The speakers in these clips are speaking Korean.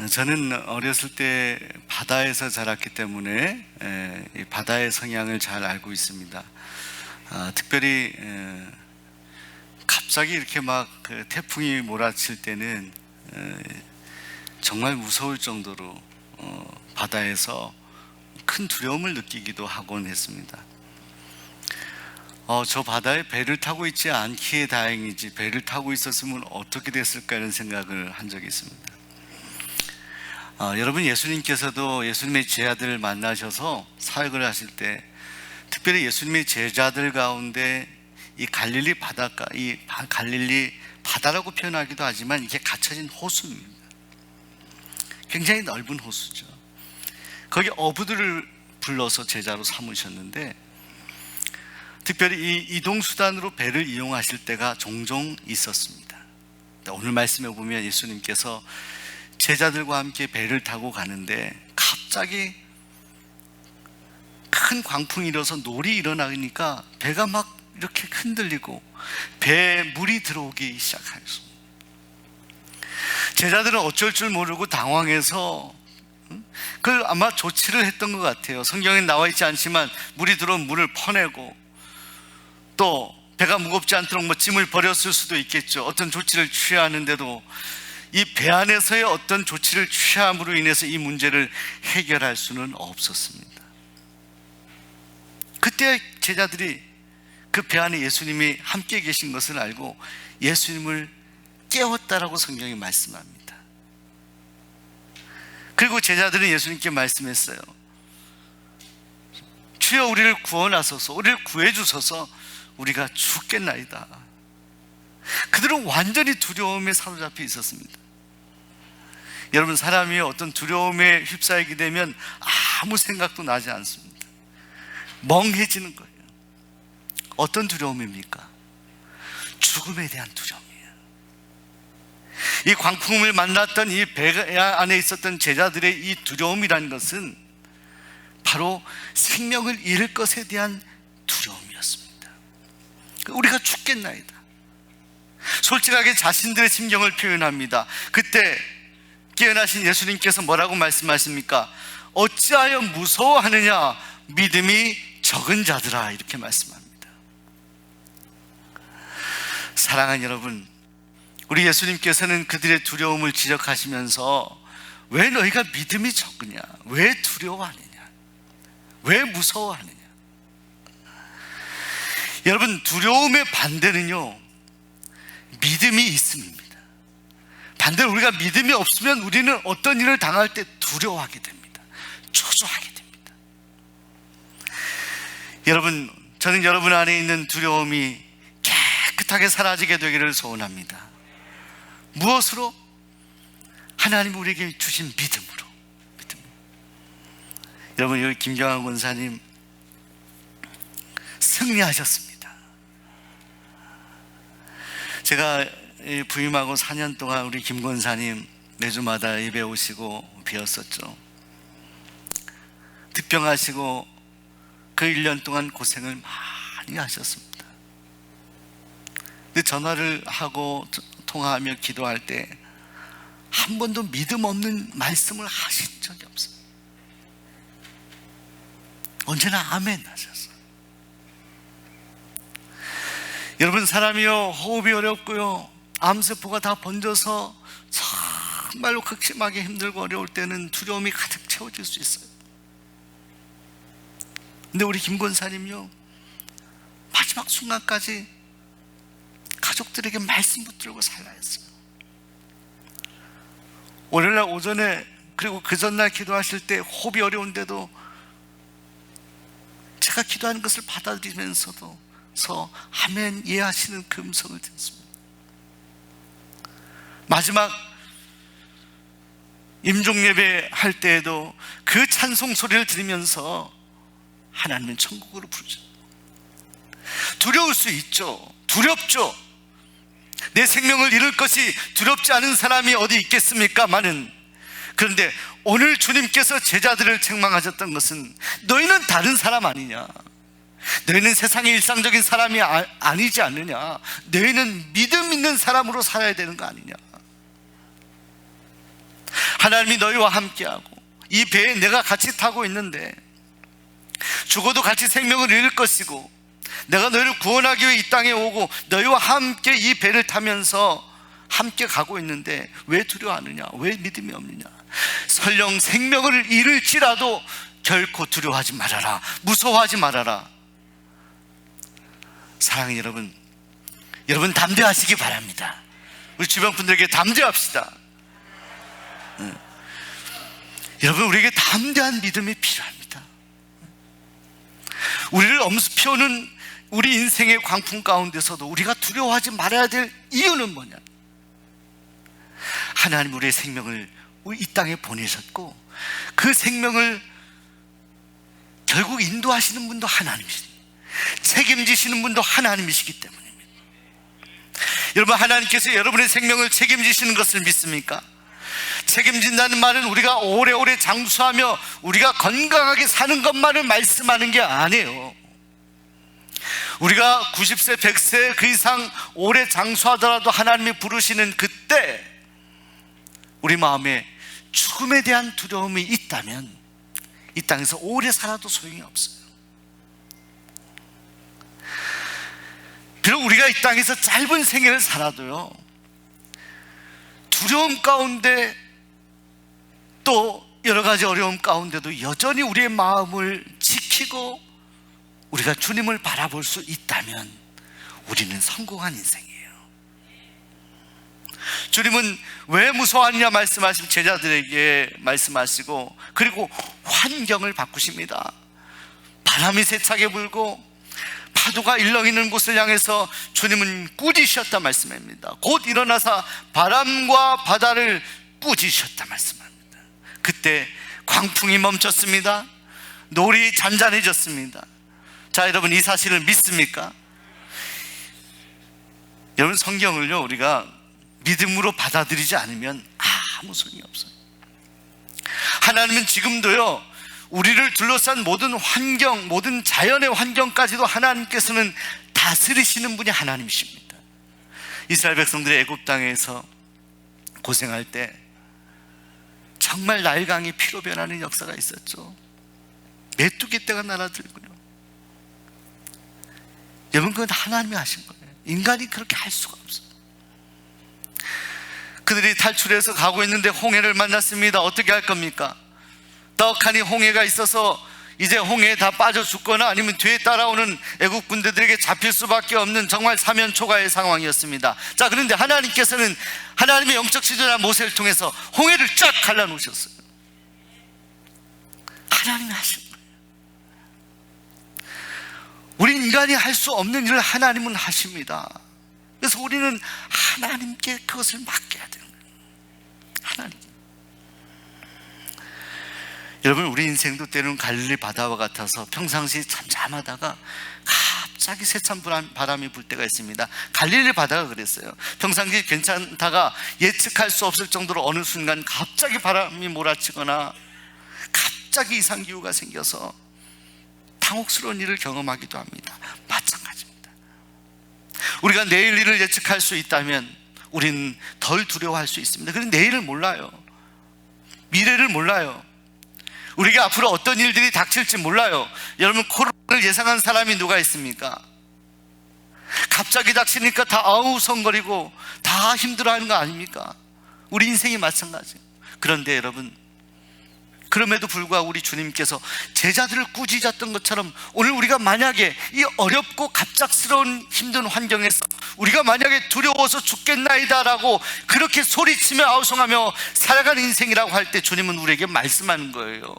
저는 어렸을 때 바다에서 자랐기 때문에 이 바다의 성향을 잘 알고 있습니다. 특별히 갑자기 이렇게 막 태풍이 몰아칠 때는 정말 무서울 정도로 바다에서 큰 두려움을 느끼기도 하곤 했습니다. 저 바다에 배를 타고 있지 않기에 다행이지, 배를 타고 있었으면 어떻게 됐을까 이런 생각을 한 적이 있습니다. 여러분, 예수님께서도 예수님의 제자들을 만나셔서 사역을 하실 때 특별히 예수님의 제자들 가운데 이 갈릴리 바닷가, 이 갈릴리 바다라고 표현하기도 하지만 이게 갇혀진 호수입니다. 굉장히 넓은 호수죠. 거기 어부들을 불러서 제자로 삼으셨는데 특별히 이 이동수단으로 배를 이용하실 때가 종종 있었습니다. 오늘 말씀에 보면 예수님께서 제자들과 함께 배를 타고 가는데 갑자기 큰 광풍이 일어서 놀이 일어나니까 배가 막 이렇게 흔들리고 배에 물이 들어오기 시작하였습니다. 제자들은 어쩔 줄 모르고 당황해서 그걸 아마 조치를 했던 것 같아요. 성경에 나와 있지 않지만 물이 들어온 물을 퍼내고 또 배가 무겁지 않도록 짐을 버렸을 수도 있겠죠. 어떤 조치를 취하는데도 이 배 안에서의 어떤 조치를 취함으로 인해서 이 문제를 해결할 수는 없었습니다. 그때 제자들이 그 배 안에 예수님이 함께 계신 것을 알고 예수님을 깨웠다라고 성경이 말씀합니다. 그리고 제자들은 예수님께 말씀했어요. 주여, 우리를 구원하소서, 우리를 구해주소서, 우리가 죽겠나이다. 그들은 완전히 두려움에 사로잡혀 있었습니다. 여러분, 사람이 어떤 두려움에 휩싸이게 되면 아무 생각도 나지 않습니다. 멍해지는 거예요. 어떤 두려움입니까? 죽음에 대한 두려움이에요. 이 광풍을 만났던 이 배 안에 있었던 제자들의 이 두려움이라는 것은 바로 생명을 잃을 것에 대한 두려움이었습니다. 우리가 죽겠나이다. 솔직하게 자신들의 심경을 표현합니다. 그때 깨어나신 예수님께서 뭐라고 말씀하십니까? 어찌하여 무서워하느냐, 믿음이 적은 자들아, 이렇게 말씀합니다. 사랑하는 여러분, 우리 예수님께서는 그들의 두려움을 지적하시면서 왜 너희가 믿음이 적으냐, 왜 두려워하느냐, 왜 무서워하느냐. 여러분, 두려움의 반대는요, 믿음이 있음입니다. 반대로 우리가 믿음이 없으면 우리는 어떤 일을 당할 때 두려워하게 됩니다. 초조하게 됩니다. 여러분, 저는 여러분 안에 있는 두려움이 깨끗하게 사라지게 되기를 소원합니다. 무엇으로? 하나님 우리에게 주신 믿음으로. 여러분, 여기 김경환 권사님 승리하셨습니다. 제가 부임하고 4년 동안 우리 김 권사님 매주마다 예배 오시고 뵈었었죠. 득병하시고 그 1년 동안 고생을 많이 하셨습니다. 근데 전화를 하고 통화하며 기도할 때 한 번도 믿음 없는 말씀을 하신 적이 없어요. 언제나 아멘 하셨어요. 여러분, 사람이요, 호흡이 어렵고요, 암세포가 다 번져서 정말로 극심하게 힘들고 어려울 때는 두려움이 가득 채워질 수 있어요. 근데 우리 김 권사님요, 마지막 순간까지 가족들에게 말씀 붙들고 살아야 했어요. 월요일날 오전에 그리고 그 전날 기도하실 때 호흡이 어려운데도 제가 기도하는 것을 받아들이면서도 아멘 예 하시는 그 음성을 듣습니다. 마지막 임종 예배 할 때에도 그 찬송 소리를 들으면서 하나님은 천국으로 부르죠. 두려울 수 있죠. 두렵죠. 내 생명을 잃을 것이 두렵지 않은 사람이 어디 있겠습니까? 그런데 오늘 주님께서 제자들을 책망하셨던 것은 너희는 다른 사람 아니냐, 너희는 세상의 일상적인 사람이 아니지 않느냐, 너희는 믿음 있는 사람으로 살아야 되는 거 아니냐. 하나님이 너희와 함께하고 이 배에 내가 같이 타고 있는데 죽어도 같이 생명을 잃을 것이고 내가 너희를 구원하기 위해 이 땅에 오고 너희와 함께 이 배를 타면서 함께 가고 있는데 왜 두려워하느냐? 왜 믿음이 없느냐? 설령 생명을 잃을지라도 결코 두려워하지 말아라. 무서워하지 말아라. 사랑하는 여러분 담대하시기 바랍니다. 우리 주변 분들에게 담대합시다. 여러분, 우리에게 담대한 믿음이 필요합니다. 우리를 엄습해오는 우리 인생의 광풍 가운데서도 우리가 두려워하지 말아야 될 이유는 뭐냐? 하나님 우리의 생명을 이 땅에 보내셨고 그 생명을 결국 인도하시는 분도 하나님이십니다. 책임지시는 분도 하나님이시기 때문입니다. 여러분, 하나님께서 여러분의 생명을 책임지시는 것을 믿습니까? 책임진다는 말은 우리가 오래오래 장수하며 우리가 건강하게 사는 것만을 말씀하는 게 아니에요. 우리가 90세, 100세 그 이상 오래 장수하더라도 하나님이 부르시는 그때 우리 마음에 죽음에 대한 두려움이 있다면 이 땅에서 오래 살아도 소용이 없어요. 비록 우리가 이 땅에서 짧은 생애를 살아도요, 두려움 가운데 또 여러 가지 어려움 가운데도 여전히 우리의 마음을 지키고 우리가 주님을 바라볼 수 있다면 우리는 성공한 인생이에요. 주님은 왜 무서워하느냐 말씀하시고 제자들에게 말씀하시고 그리고 환경을 바꾸십니다. 바람이 세차게 불고 파도가 일렁이는 곳을 향해서 주님은 꾸짖으셨다 말씀합니다. 곧 일어나서 바람과 바다를 꾸짖으셨다 말씀합니다. 그때 광풍이 멈췄습니다. 노을이 잔잔해졌습니다. 자, 여러분, 이 사실을 믿습니까? 여러분, 성경을요 우리가 믿음으로 받아들이지 않으면 아무 소용이 없어요. 하나님은 지금도요 우리를 둘러싼 모든 환경, 모든 자연의 환경까지도 하나님께서는 다스리시는 분이 하나님이십니다. 이스라엘 백성들이 애굽 땅에서 고생할 때 정말 나일강이 피로 변하는 역사가 있었죠. 메뚜기 떼가 날아들고요. 여러분, 그건 하나님이 하신 거예요. 인간이 그렇게 할 수가 없어요. 그들이 탈출해서 가고 있는데 홍해를 만났습니다. 어떻게 할 겁니까? 떡하니 홍해가 있어서 이제 홍해에 다 빠져 죽거나 아니면 뒤에 따라오는 애국 군대들에게 잡힐 수밖에 없는 정말 사면초가의 상황이었습니다. 자, 그런데 하나님께서는 하나님의 영적 지도자 모세를 통해서 홍해를 쫙 갈라놓으셨어요. 하나님이 하신 거예요. 우리 인간이 할 수 없는 일을 하나님은 하십니다. 그래서 우리는 하나님께 그것을 맡겨야 되는 거예요. 하나님. 여러분, 우리 인생도 때로는 갈릴리 바다와 같아서 평상시 잠잠하다가 갑자기 세찬 바람이 불 때가 있습니다. 갈릴리 바다가 그랬어요. 평상시 괜찮다가 예측할 수 없을 정도로 어느 순간 갑자기 바람이 몰아치거나 갑자기 이상기후가 생겨서 당혹스러운 일을 경험하기도 합니다. 마찬가지입니다. 우리가 내일 일을 예측할 수 있다면 우리는 덜 두려워할 수 있습니다. 그런데 내일을 몰라요. 미래를 몰라요. 우리가 앞으로 어떤 일들이 닥칠지 몰라요. 여러분, 코로나를 예상한 사람이 누가 있습니까? 갑자기 닥치니까 다 아우성거리고 다 힘들어하는 거 아닙니까? 우리 인생이 마찬가지예요. 그런데 여러분, 그럼에도 불구하고 우리 주님께서 제자들을 꾸짖었던 것처럼 오늘 우리가 만약에 이 어렵고 갑작스러운 힘든 환경에서 우리가 만약에 두려워서 죽겠나이다 라고 그렇게 소리치며 아우성하며 살아가는 인생이라고 할 때 주님은 우리에게 말씀하는 거예요.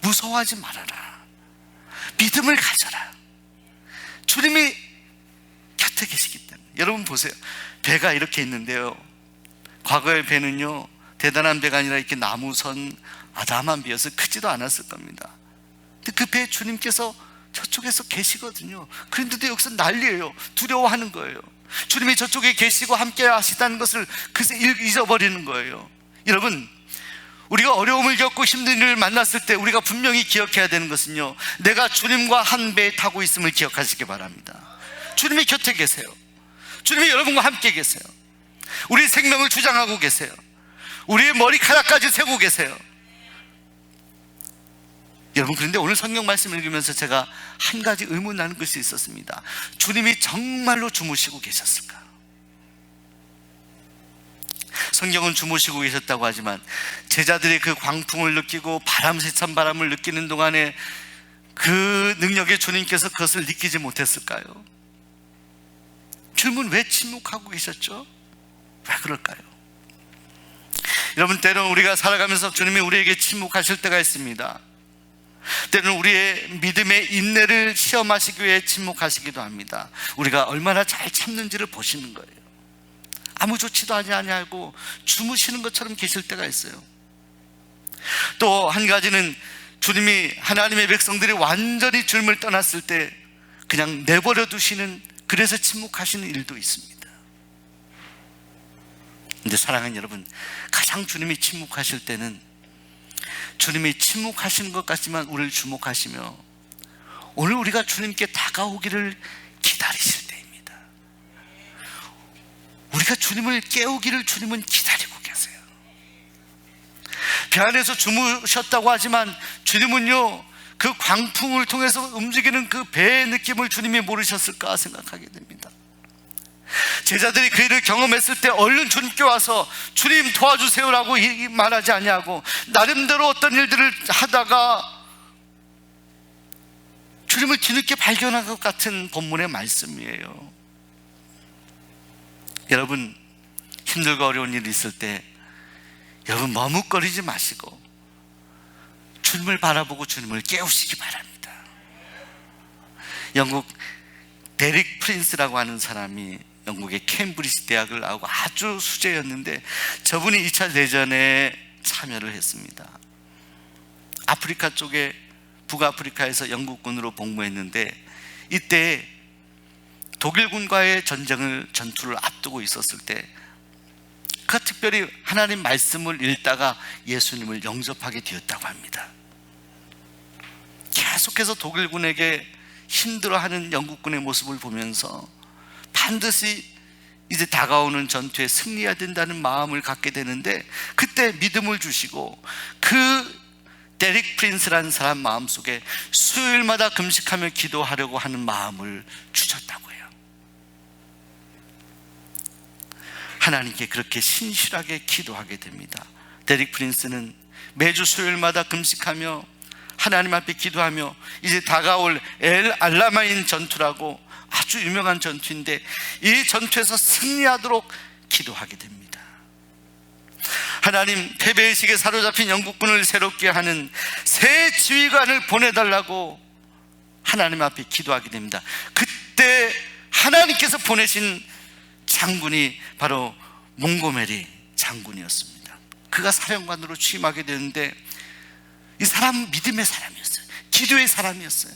무서워하지 말아라. 믿음을 가져라. 주님이 곁에 계시기 때문에. 여러분 보세요. 배가 이렇게 있는데요, 과거의 배는요 대단한 배가 아니라 이렇게 나무선 아담한 배여서 크지도 않았을 겁니다. 근데 그 배에 주님께서 저쪽에서 계시거든요. 그런데도 여기서 난리예요. 두려워하는 거예요. 주님이 저쪽에 계시고 함께 하시다는 것을 그새 잊어버리는 거예요. 여러분, 우리가 어려움을 겪고 힘든 일을 만났을 때 우리가 분명히 기억해야 되는 것은요, 내가 주님과 한 배에 타고 있음을 기억하시기 바랍니다. 주님이 곁에 계세요. 주님이 여러분과 함께 계세요. 우리 생명을 주장하고 계세요. 우리의 머리카락까지 세고 계세요. 여러분, 그런데 오늘 성경 말씀을 읽으면서 제가 한 가지 의문 나는 것이 있었습니다. 주님이 정말로 주무시고 계셨을까? 성경은 주무시고 계셨다고 하지만 제자들이 그 광풍을 느끼고 세찬 바람을 느끼는 동안에 그 능력의 주님께서 그것을 느끼지 못했을까요? 주님은 왜 침묵하고 계셨죠? 왜 그럴까요? 여러분, 때로는 우리가 살아가면서 주님이 우리에게 침묵하실 때가 있습니다. 때로는 우리의 믿음의 인내를 시험하시기 위해 침묵하시기도 합니다. 우리가 얼마나 잘 참는지를 보시는 거예요. 아무 좋지도 아니하고 주무시는 것처럼 계실 때가 있어요. 또 한 가지는 주님이 하나님의 백성들이 완전히 주님을 떠났을 때 그냥 내버려 두시는, 그래서 침묵하시는 일도 있습니다. 근데 사랑하는 여러분, 가장 주님이 침묵하실 때는 주님이 침묵하시는 것 같지만 우리를 주목하시며 오늘 우리가 주님께 다가오기를 기다리실 때입니다. 우리가 주님을 깨우기를 주님은 기다리고 계세요. 배 안에서 주무셨다고 하지만 주님은요, 그 광풍을 통해서 움직이는 그 배의 느낌을 주님이 모르셨을까 생각하게 됩니다. 제자들이 그 일을 경험했을 때 얼른 주님께 와서 주님 도와주세요라고 말하지 아니하고 나름대로 어떤 일들을 하다가 주님을 뒤늦게 발견한 것 같은 본문의 말씀이에요. 여러분, 힘들고 어려운 일이 있을 때 여러분 머뭇거리지 마시고 주님을 바라보고 주님을 깨우시기 바랍니다. 영국 데릭 프린스라고 하는 사람이 영국의 캠브리지 대학을 나오고 아주 수재였는데 저분이 2차 대전에 참여를 했습니다. 아프리카 쪽에, 북아프리카에서 영국군으로 복무했는데 이때 독일군과의 전투를 앞두고 있었을 때 그 특별히 하나님 말씀을 읽다가 예수님을 영접하게 되었다고 합니다. 계속해서 독일군에게 힘들어하는 영국군의 모습을 보면서 반드시 이제 다가오는 전투에 승리해야 된다는 마음을 갖게 되는데 그때 믿음을 주시고 그 데릭 프린스라는 사람 마음속에 수요일마다 금식하며 기도하려고 하는 마음을 주셨다고 해요. 하나님께 그렇게 신실하게 기도하게 됩니다. 데릭 프린스는 매주 수요일마다 금식하며 하나님 앞에 기도하며 이제 다가올 엘 알라마인 전투라고 아주 유명한 전투인데 이 전투에서 승리하도록 기도하게 됩니다. 하나님, 패배의식에 사로잡힌 영국군을 새롭게 하는 새 지휘관을 보내달라고 하나님 앞에 기도하게 됩니다. 그때 하나님께서 보내신 장군이 바로 몽고메리 장군이었습니다. 그가 사령관으로 취임하게 되는데 이 사람은 믿음의 사람이었어요. 기도의 사람이었어요.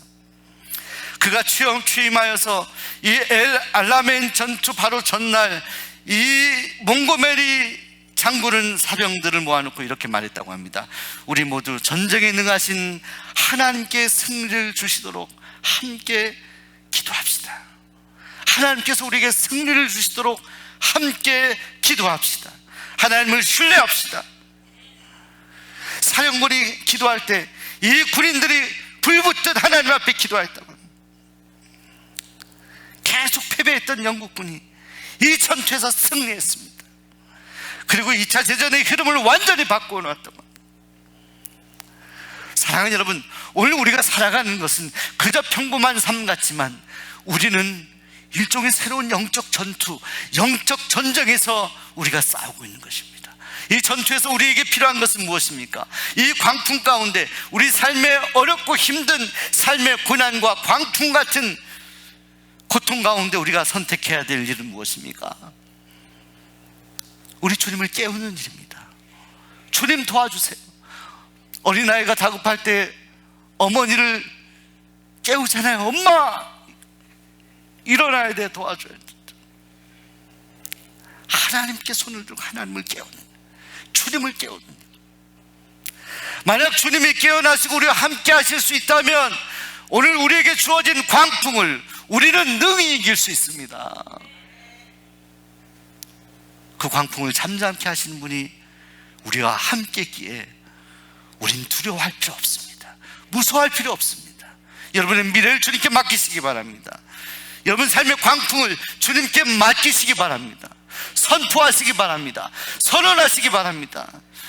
그가 취임하여서 이 엘 알라메인 전투 바로 전날 이 몽고메리 장군은 사병들을 모아놓고 이렇게 말했다고 합니다. 우리 모두 전쟁에 능하신 하나님께 승리를 주시도록 함께 기도합시다. 하나님께서 우리에게 승리를 주시도록 함께 기도합시다. 하나님을 신뢰합시다. 사령관이 기도할 때 이 군인들이 불붙듯 하나님 앞에 기도했다고 합니다. 계속 패배했던 영국군이 이 전투에서 승리했습니다. 그리고 2차 대전의 흐름을 완전히 바꿔놓았다고 합니다. 사랑하는 여러분, 오늘 우리가 살아가는 것은 그저 평범한 삶 같지만 우리는 일종의 새로운 영적 전투, 영적 전쟁에서 우리가 싸우고 있는 것입니다. 이 전투에서 우리에게 필요한 것은 무엇입니까? 이 광풍 가운데 우리 삶의 어렵고 힘든 삶의 고난과 광풍 같은 고통 가운데 우리가 선택해야 될 일은 무엇입니까? 우리 주님을 깨우는 일입니다. 주님 도와주세요. 어린아이가 다급할 때 어머니를 깨우잖아요. 엄마 일어나야 돼, 도와줘야 돼. 하나님께 손을 들고 하나님을 깨우는, 주님을 깨우는. 만약 주님이 깨어나시고 우리와 함께 하실 수 있다면 오늘 우리에게 주어진 광풍을 우리는 능히 이길 수 있습니다. 그 광풍을 잠잠케 하시는 분이 우리와 함께 있기에 우린 두려워할 필요 없습니다. 무서워할 필요 없습니다. 여러분의 미래를 주님께 맡기시기 바랍니다. 여러분 삶의 광풍을 주님께 맡기시기 바랍니다. 선포하시기 바랍니다. 선언하시기 바랍니다.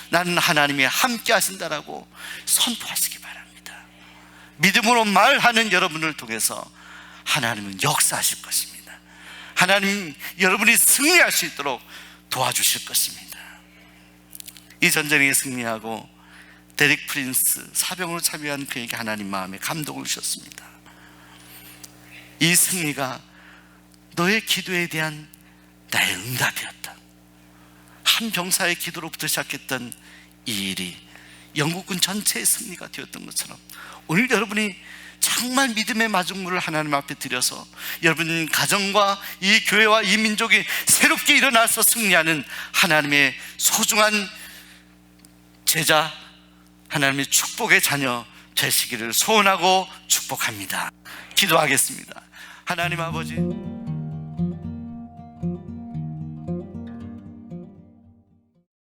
나는 하나님이 함께 하신다라고 선포하시기 바랍니다. 믿음으로 말하는 여러분을 통해서 하나님은 역사하실 것입니다. 하나님 여러분이 승리할 수 있도록 도와주실 것입니다. 이 전쟁에 승리하고 데릭 프린스 사병으로 참여한 그에게 하나님 마음에 감동을 주셨습니다. 이 승리가 너의 기도에 대한 나의 응답이었다. 한 병사의 기도로부터 시작했던 이 일이 영국군 전체의 승리가 되었던 것처럼 오늘 여러분이 정말 믿음의 마중물을 하나님 앞에 드려서 여러분 가정과 이 교회와 이 민족이 새롭게 일어나서 승리하는 하나님의 소중한 제자, 하나님의 축복의 자녀 되시기를 소원하고 축복합니다. 기도하겠습니다. 하나님 아버지,